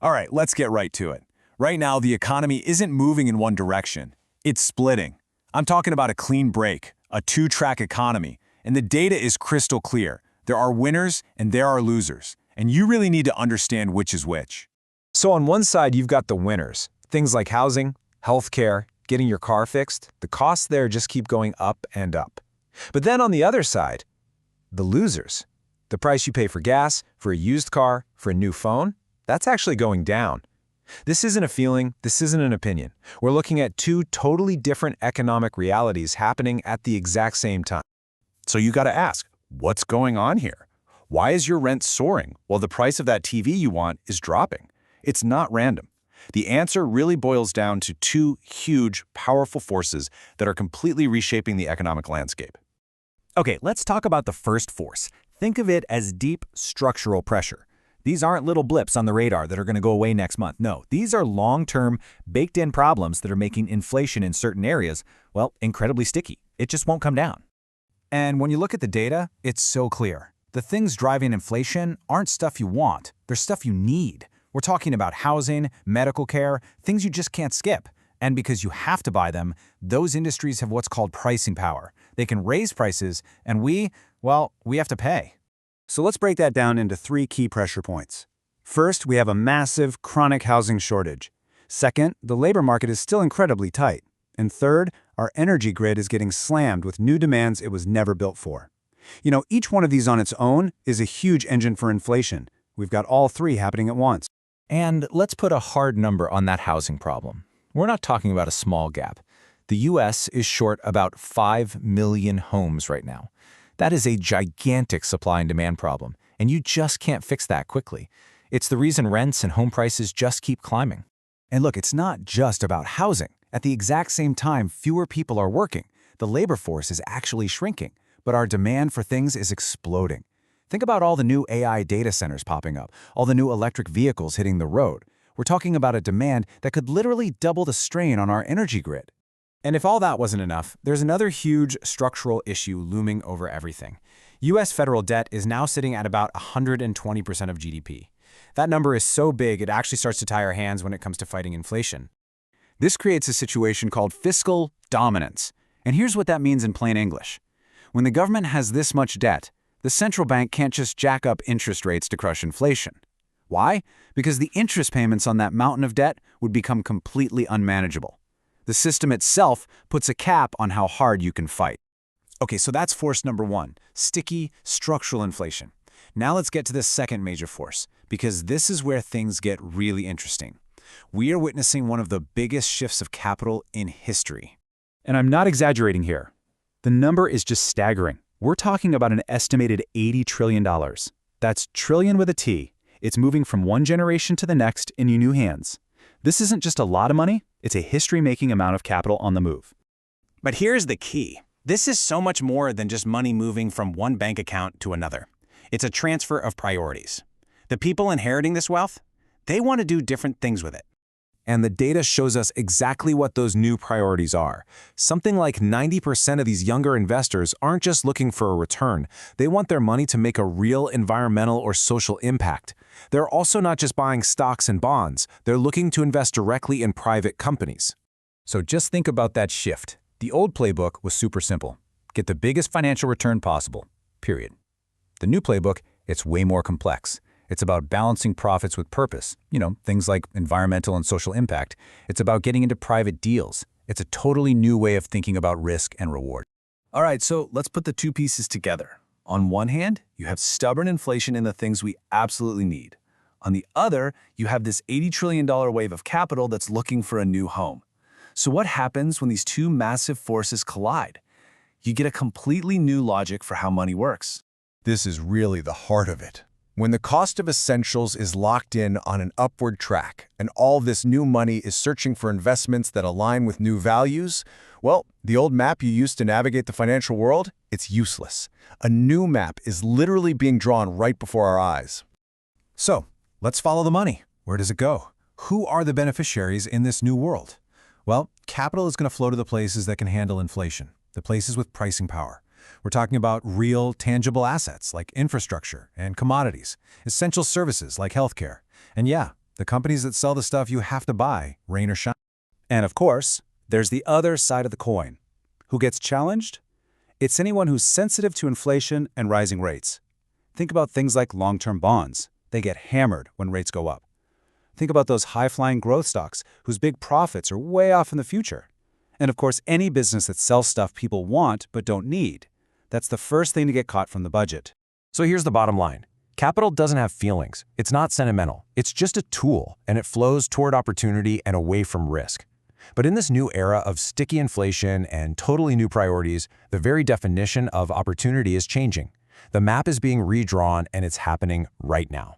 All right, let's get right to it. Right now, the economy isn't moving in one direction. It's splitting. I'm talking about a clean break, a two-track economy, and the data is crystal clear. There are winners and there are losers, and you really need to understand which is which. So on one side, you've got the winners. Things like housing, healthcare, getting your car fixed. The costs there just keep going up and up. But then on the other side, the losers. The price you pay for gas, for a used car, for a new phone, that's actually going down. This isn't a feeling, this isn't an opinion. We're looking at two totally different economic realities happening at the exact same time. So you got to ask, what's going on here? Why is your rent soaring while the price of that TV you want is dropping? It's not random. The answer really boils down to two huge, powerful forces that are completely reshaping the economic landscape. Okay, let's talk about the first force. Think of it as deep structural pressure. These aren't little blips on the radar that are going to go away next month. No, these are long-term, baked-in problems that are making inflation in certain areas, well, incredibly sticky. It just won't come down. And when you look at the data, it's so clear. The things driving inflation aren't stuff you want, they're stuff you need. We're talking about housing, medical care, things you just can't skip. And because you have to buy them, those industries have what's called pricing power. They can raise prices, and we have to pay. So let's break that down into three key pressure points. First, we have a massive, chronic housing shortage. Second, the labor market is still incredibly tight. And third, our energy grid is getting slammed with new demands it was never built for. Each one of these on its own is a huge engine for inflation. We've got all three happening at once. And let's put a hard number on that housing problem. We're not talking about a small gap. The U.S. is short about 5 million homes right now. That is a gigantic supply and demand problem, and you just can't fix that quickly. It's the reason rents and home prices just keep climbing. And look, it's not just about housing. At the exact same time, fewer people are working. The labor force is actually shrinking, but our demand for things is exploding. Think about all the new AI data centers popping up, all the new electric vehicles hitting the road. We're talking about a demand that could literally double the strain on our energy grid. And if all that wasn't enough, there's another huge structural issue looming over everything. U.S. federal debt is now sitting at about 120% of GDP. That number is so big it actually starts to tie our hands when it comes to fighting inflation. This creates a situation called fiscal dominance. And here's what that means in plain English. When the government has this much debt, the central bank can't just jack up interest rates to crush inflation. Why? Because the interest payments on that mountain of debt would become completely unmanageable. The system itself puts a cap on how hard you can fight. Okay, so that's force number one, sticky structural inflation. Now let's get to the second major force, because this is where things get really interesting. We are witnessing one of the biggest shifts of capital in history. And I'm not exaggerating here. The number is just staggering. We're talking about an estimated $80 trillion. That's trillion with a T. It's moving from one generation to the next in new hands. This isn't just a lot of money, it's a history-making amount of capital on the move. But here's the key. This is so much more than just money moving from one bank account to another. It's a transfer of priorities. The people inheriting this wealth, they want to do different things with it. And the data shows us exactly what those new priorities are. Something like 90% of these younger investors aren't just looking for a return. They want their money to make a real environmental or social impact. They're also not just buying stocks and bonds. They're looking to invest directly in private companies. So just think about that shift. The old playbook was super simple. Get the biggest financial return possible, period. The new playbook, it's way more complex. It's about balancing profits with purpose, things like environmental and social impact. It's about getting into private deals. It's a totally new way of thinking about risk and reward. All right, so let's put the two pieces together. On one hand, you have stubborn inflation in the things we absolutely need. On the other, you have this $80 trillion wave of capital that's looking for a new home. So what happens when these two massive forces collide? You get a completely new logic for how money works. This is really the heart of it. When the cost of essentials is locked in on an upward track and all this new money is searching for investments that align with new values, well, the old map you used to navigate the financial world, it's useless. A new map is literally being drawn right before our eyes. So, let's follow the money. Where does it go? Who are the beneficiaries in this new world? Well, capital is going to flow to the places that can handle inflation, the places with pricing power. We're talking about real, tangible assets like infrastructure and commodities, essential services like healthcare, and yeah, The companies that sell the stuff you have to buy, rain or shine. And of course, there's the other side of the coin. Who gets challenged? It's anyone who's sensitive to inflation and rising rates. Think about things like long-term bonds. They get hammered when rates go up. Think about those high-flying growth stocks whose big profits are way off in the future. And of course, any business that sells stuff people want but don't need. That's the first thing to get caught from the budget. So here's the bottom line. Capital doesn't have feelings. It's not sentimental. It's just a tool, and it flows toward opportunity and away from risk. But in this new era of sticky inflation and totally new priorities, the very definition of opportunity is changing. The map is being redrawn, and it's happening right now.